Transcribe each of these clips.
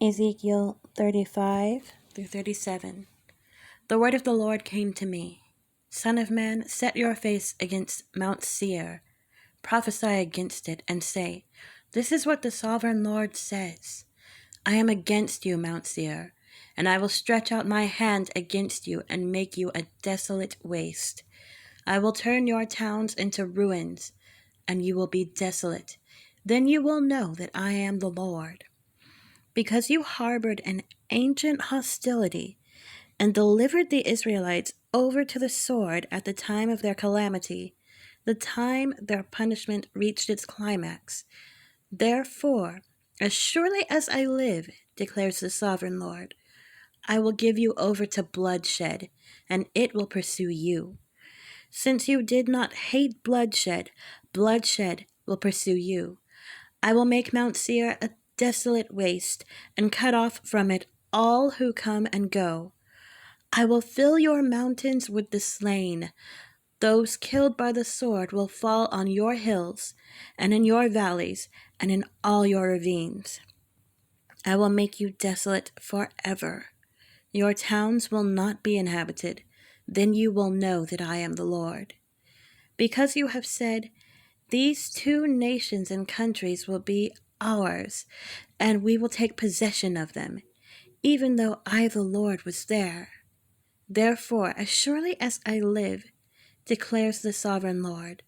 Ezekiel 35 through 37. The word of the Lord came to me. Son of man, set your face against Mount Seir, prophesy against it, and say, This is what the sovereign Lord says. I am against you, Mount Seir, and I will stretch out my hand against you and make you a desolate waste. I will turn your towns into ruins, and you will be desolate. Then you will know that I am the Lord. Because you harbored an ancient hostility and delivered the Israelites over to the sword at the time of their calamity, the time their punishment reached its climax. Therefore, as surely as I live, declares the sovereign Lord, I will give you over to bloodshed, and it will pursue you. Since you did not hate bloodshed, bloodshed will pursue you. I will make Mount Seir a desolate waste, and cut off from it all who come and go. I will fill your mountains with the slain. Those killed by the sword will fall on your hills, and in your valleys, and in all your ravines. I will make you desolate forever. Your towns will not be inhabited. Then you will know that I am the Lord. Because you have said, These two nations and countries will be ours, and we will take possession of them, even though I, the Lord, was there. Therefore, as surely as I live, declares the sovereign Lord,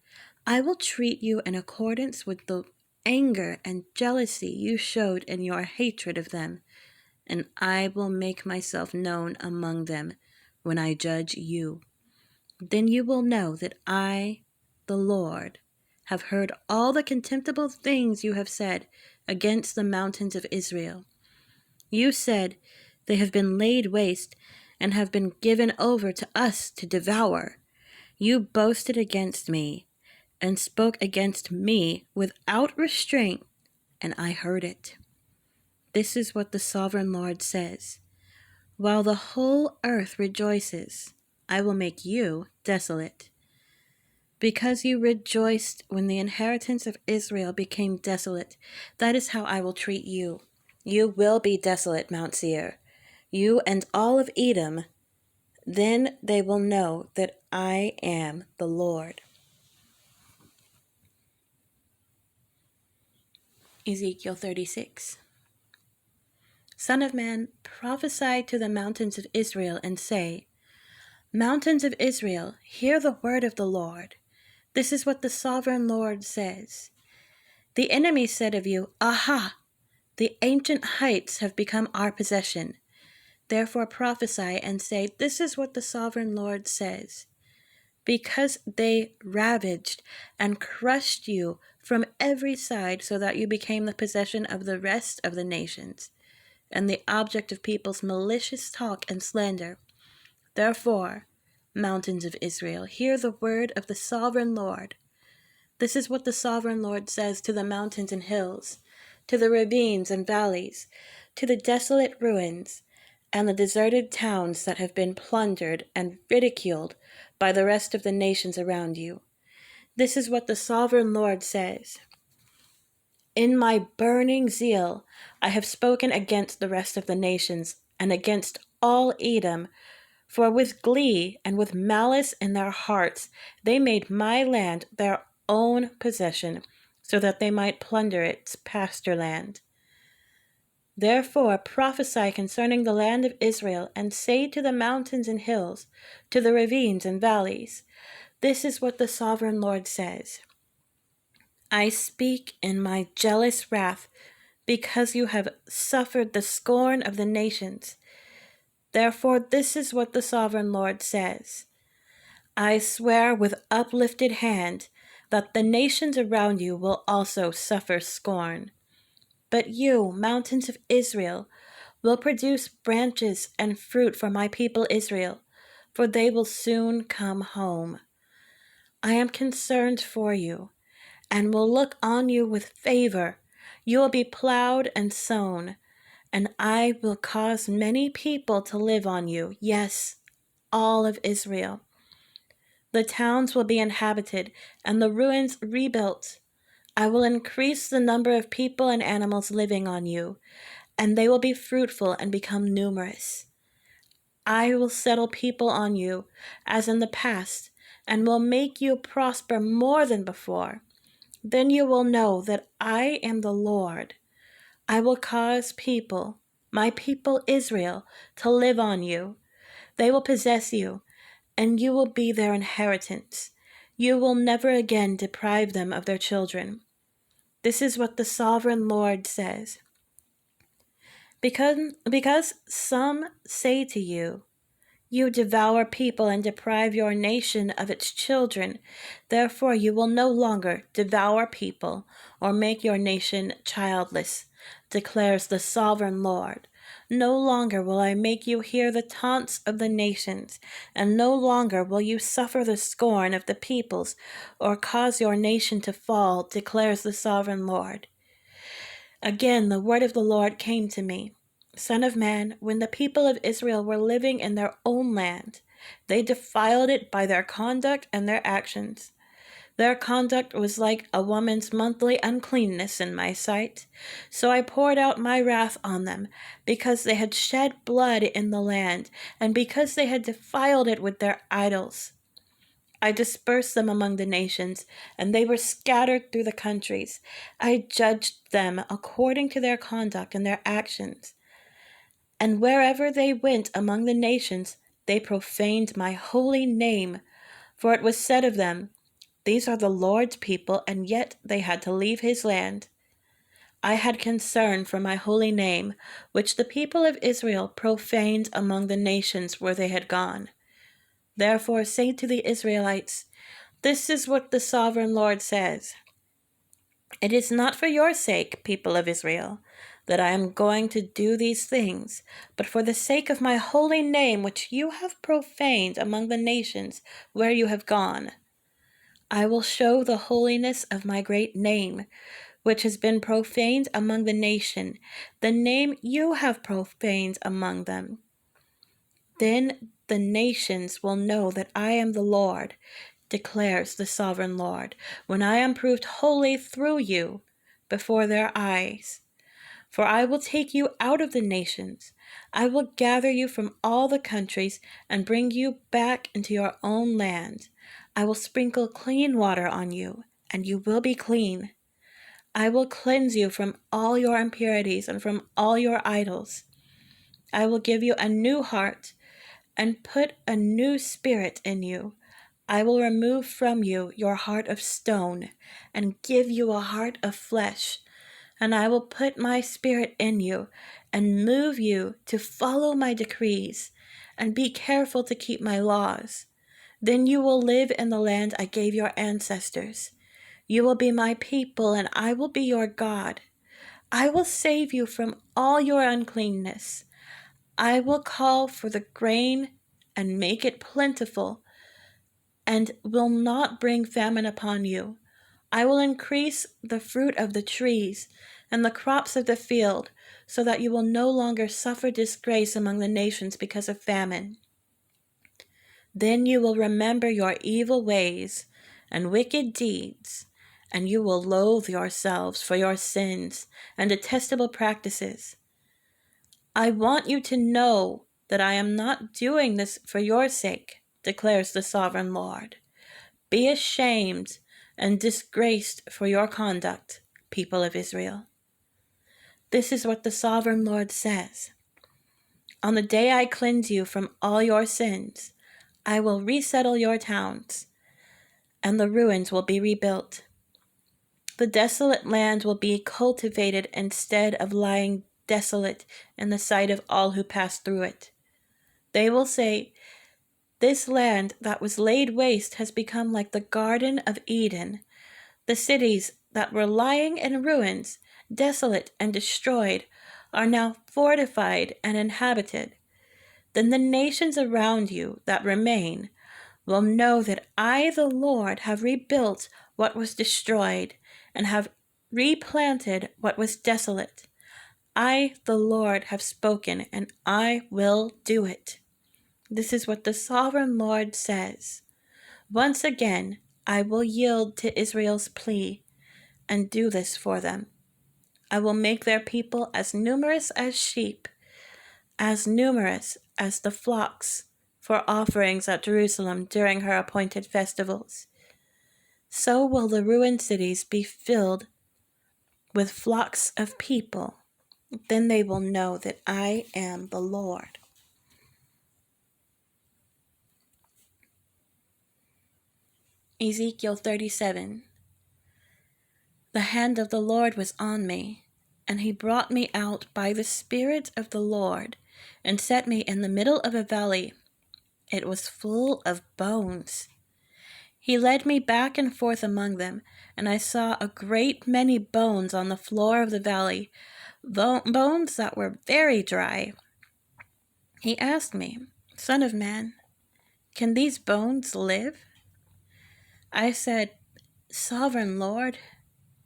I will treat you in accordance with the anger and jealousy you showed in your hatred of them, and I will make myself known among them when I judge you. Then you will know that I, the Lord, have heard all the contemptible things you have said against the mountains of Israel. You said, They have been laid waste and have been given over to us to devour. You boasted against me and spoke against me without restraint, and I heard it. This is what the sovereign Lord says. While the whole earth rejoices, I will make you desolate. Because you rejoiced when the inheritance of Israel became desolate, that is how I will treat you. You will be desolate, Mount Seir, you and all of Edom. Then they will know that I am the Lord. Ezekiel 36. Son of man, prophesy to the mountains of Israel and say, Mountains of Israel, hear the word of the Lord. This is what the sovereign Lord says. The enemy said of you, Aha! The ancient heights have become our possession. Therefore prophesy and say, This is what the sovereign Lord says. Because they ravaged and crushed you from every side so that you became the possession of the rest of the nations, and the object of people's malicious talk and slander. Therefore, mountains of Israel, hear the word of the sovereign Lord. This is what the sovereign Lord says to the mountains and hills, to the ravines and valleys, to the desolate ruins, and the deserted towns that have been plundered and ridiculed by the rest of the nations around you. This is what the sovereign Lord says. In my burning zeal, I have spoken against the rest of the nations and against all Edom, for with glee and with malice in their hearts, they made my land their own possession, so that they might plunder its pasture land. Therefore prophesy concerning the land of Israel, and say to the mountains and hills, to the ravines and valleys, This is what the sovereign Lord says. I speak in my jealous wrath, because you have suffered the scorn of the nations. Therefore, this is what the sovereign Lord says. I swear with uplifted hand that the nations around you will also suffer scorn. But you, mountains of Israel, will produce branches and fruit for my people Israel, for they will soon come home. I am concerned for you, and will look on you with favor. You will be plowed and sown, and I will cause many people to live on you, yes, all of Israel. The towns will be inhabited, and the ruins rebuilt. I will increase the number of people and animals living on you, and they will be fruitful and become numerous. I will settle people on you as in the past, and will make you prosper more than before. Then you will know that I am the Lord. I will cause people, my people Israel, to live on you. They will possess you, and you will be their inheritance. You will never again deprive them of their children. This is what the sovereign Lord says. Because some say to you, you devour people and deprive your nation of its children. Therefore you will no longer devour people or make your nation childless, declares the sovereign Lord. No longer will I make you hear the taunts of the nations, and no longer will you suffer the scorn of the peoples or cause your nation to fall, declares the sovereign Lord. Again, the word of the Lord came to me. Son of man, when the people of Israel were living in their own land, they defiled it by their conduct and their actions. Their conduct was like a woman's monthly uncleanness in my sight. So I poured out my wrath on them, because they had shed blood in the land, and because they had defiled it with their idols. I dispersed them among the nations, and they were scattered through the countries. I judged them according to their conduct and their actions. And wherever they went among the nations, they profaned my holy name. For it was said of them, these are the Lord's people, and yet they had to leave his land. I had concern for my holy name, which the people of Israel profaned among the nations where they had gone. Therefore say to the Israelites, this is what the sovereign Lord says. It is not for your sake, people of Israel, that I am going to do these things, but for the sake of my holy name, which you have profaned among the nations where you have gone. I will show the holiness of my great name, which has been profaned among the nation, the name you have profaned among them. Then the nations will know that I am the Lord, declares the sovereign Lord, when I am proved holy through you before their eyes. For I will take you out of the nations. I will gather you from all the countries and bring you back into your own land. I will sprinkle clean water on you, and you will be clean. I will cleanse you from all your impurities and from all your idols. I will give you a new heart and put a new spirit in you. I will remove from you your heart of stone and give you a heart of flesh. And I will put my spirit in you and move you to follow my decrees and be careful to keep my laws. Then you will live in the land I gave your ancestors. You will be my people, and I will be your God. I will save you from all your uncleanness. I will call for the grain and make it plentiful, and will not bring famine upon you. I will increase the fruit of the trees and the crops of the field, so that you will no longer suffer disgrace among the nations because of famine. Then you will remember your evil ways and wicked deeds, and you will loathe yourselves for your sins and detestable practices. I want you to know that I am not doing this for your sake, declares the sovereign Lord. Be ashamed and disgraced for your conduct, people of Israel. This is what the sovereign Lord says. On the day I cleanse you from all your sins, I will resettle your towns, and the ruins will be rebuilt. The desolate land will be cultivated instead of lying desolate in the sight of all who pass through it. They will say, this land that was laid waste has become like the Garden of Eden. The cities that were lying in ruins, desolate and destroyed, are now fortified and inhabited. Then the nations around you that remain will know that I, the Lord, have rebuilt what was destroyed and have replanted what was desolate. I, the Lord, have spoken, and I will do it. This is what the sovereign Lord says. Once again, I will yield to Israel's plea and do this for them. I will make their people as numerous as sheep, as numerous as the flocks for offerings at Jerusalem during her appointed festivals. So will the ruined cities be filled with flocks of people. Then they will know that I am the Lord. Ezekiel 37. The hand of the Lord was on me, and he brought me out by the Spirit of the Lord, and set me in the middle of a valley. It was full of bones. He led me back and forth among them, and I saw a great many bones on the floor of the valley, bones that were very dry. He asked me, Son of man, can these bones live? I said, Sovereign Lord,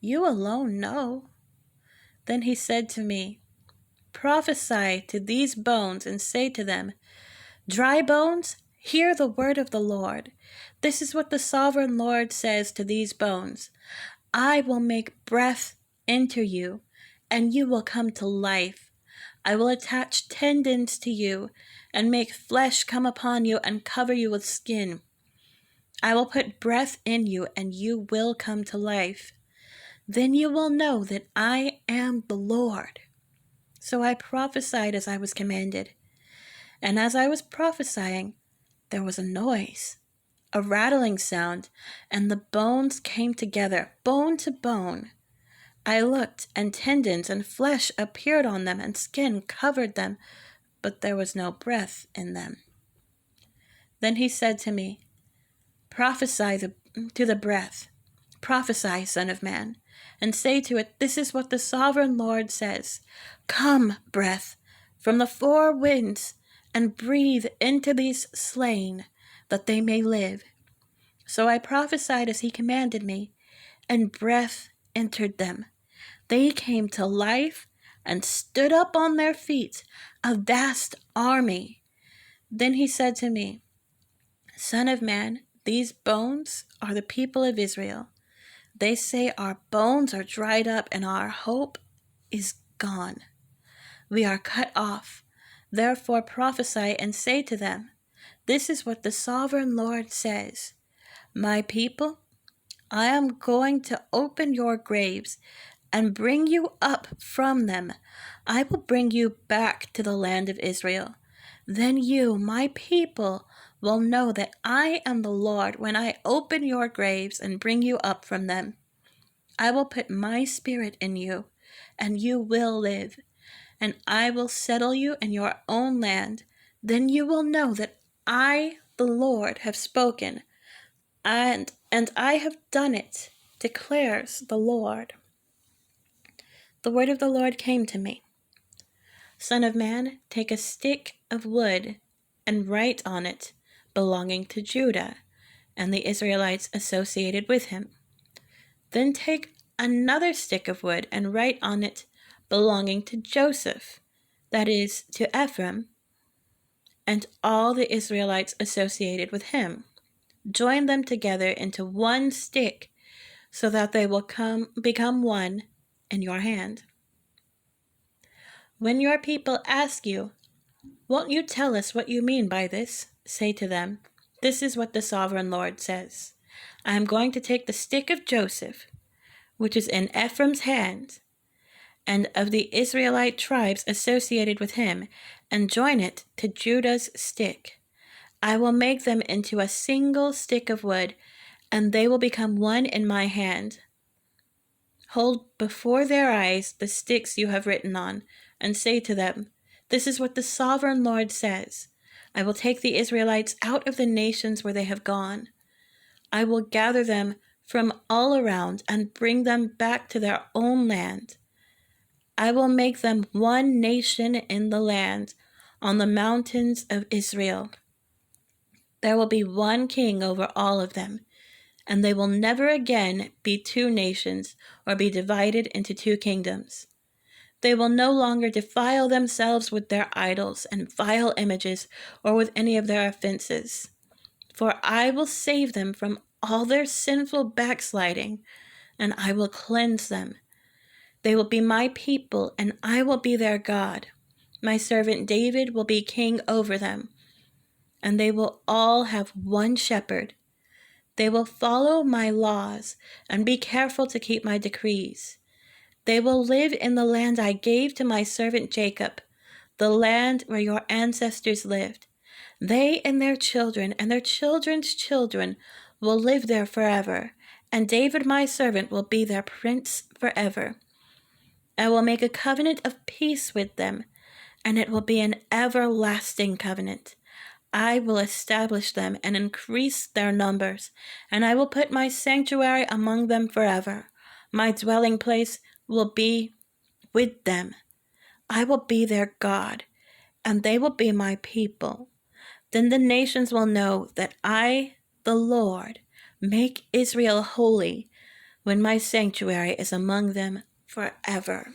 you alone know. Then he said to me, Prophesy to these bones and say to them, Dry bones, hear the word of the Lord. This is what the sovereign Lord says to these bones. I will make breath enter you, and you will come to life. I will attach tendons to you, and make flesh come upon you and cover you with skin. I will put breath in you, and you will come to life. Then you will know that I am the Lord. So I prophesied as I was commanded. And as I was prophesying, there was a noise, a rattling sound, and the bones came together, bone to bone. I looked, and tendons and flesh appeared on them, and skin covered them, but there was no breath in them. Then he said to me, Prophesy to the breath. Prophesy, Son of man, and say to it, This is what the sovereign Lord says. Come, breath, from the four winds, and breathe into these slain, that they may live. So I prophesied as he commanded me, and breath entered them. They came to life and stood up on their feet, a vast army. Then he said to me, Son of man, these bones are the people of Israel. They say our bones are dried up and our hope is gone. We are cut off. Therefore prophesy and say to them, This is what the sovereign Lord says. My people, I am going to open your graves and bring you up from them. I will bring you back to the land of Israel. Then you, my people, will know that I am the Lord when I open your graves and bring you up from them. I will put my spirit in you, and you will live, and I will settle you in your own land. Then you will know that I, the Lord, have spoken, and I have done it, declares the Lord. The word of the Lord came to me. Son of man, take a stick of wood and write on it, belonging to Judah, and the Israelites associated with him. Then take another stick of wood and write on it, belonging to Joseph, that is, to Ephraim, and all the Israelites associated with him. Join them together into one stick, so that they will become one in your hand. When your people ask you, Won't you tell us what you mean by this? Say to them, This is what the sovereign Lord says. I am going to take the stick of Joseph, which is in Ephraim's hand, and of the Israelite tribes associated with him, and join it to Judah's stick. I will make them into a single stick of wood, and they will become one in my hand. Hold before their eyes the sticks you have written on, and say to them, This is what the sovereign Lord says. I will take the Israelites out of the nations where they have gone. I will gather them from all around and bring them back to their own land. I will make them one nation in the land, on the mountains of Israel. There will be one king over all of them, and they will never again be two nations or be divided into two kingdoms. They will no longer defile themselves with their idols and vile images or with any of their offenses. For I will save them from all their sinful backsliding, and I will cleanse them. They will be my people, and I will be their God. My servant David will be king over them, and they will all have one shepherd. They will follow my laws and be careful to keep my decrees. They will live in the land I gave to my servant Jacob, the land where your ancestors lived. They and their children and their children's children will live there forever, and David my servant will be their prince forever. I will make a covenant of peace with them, and it will be an everlasting covenant. I will establish them and increase their numbers, and I will put my sanctuary among them forever. My dwelling place will be with them. I will be their God, and they will be my people. Then the nations will know that I, the Lord, make Israel holy when my sanctuary is among them forever.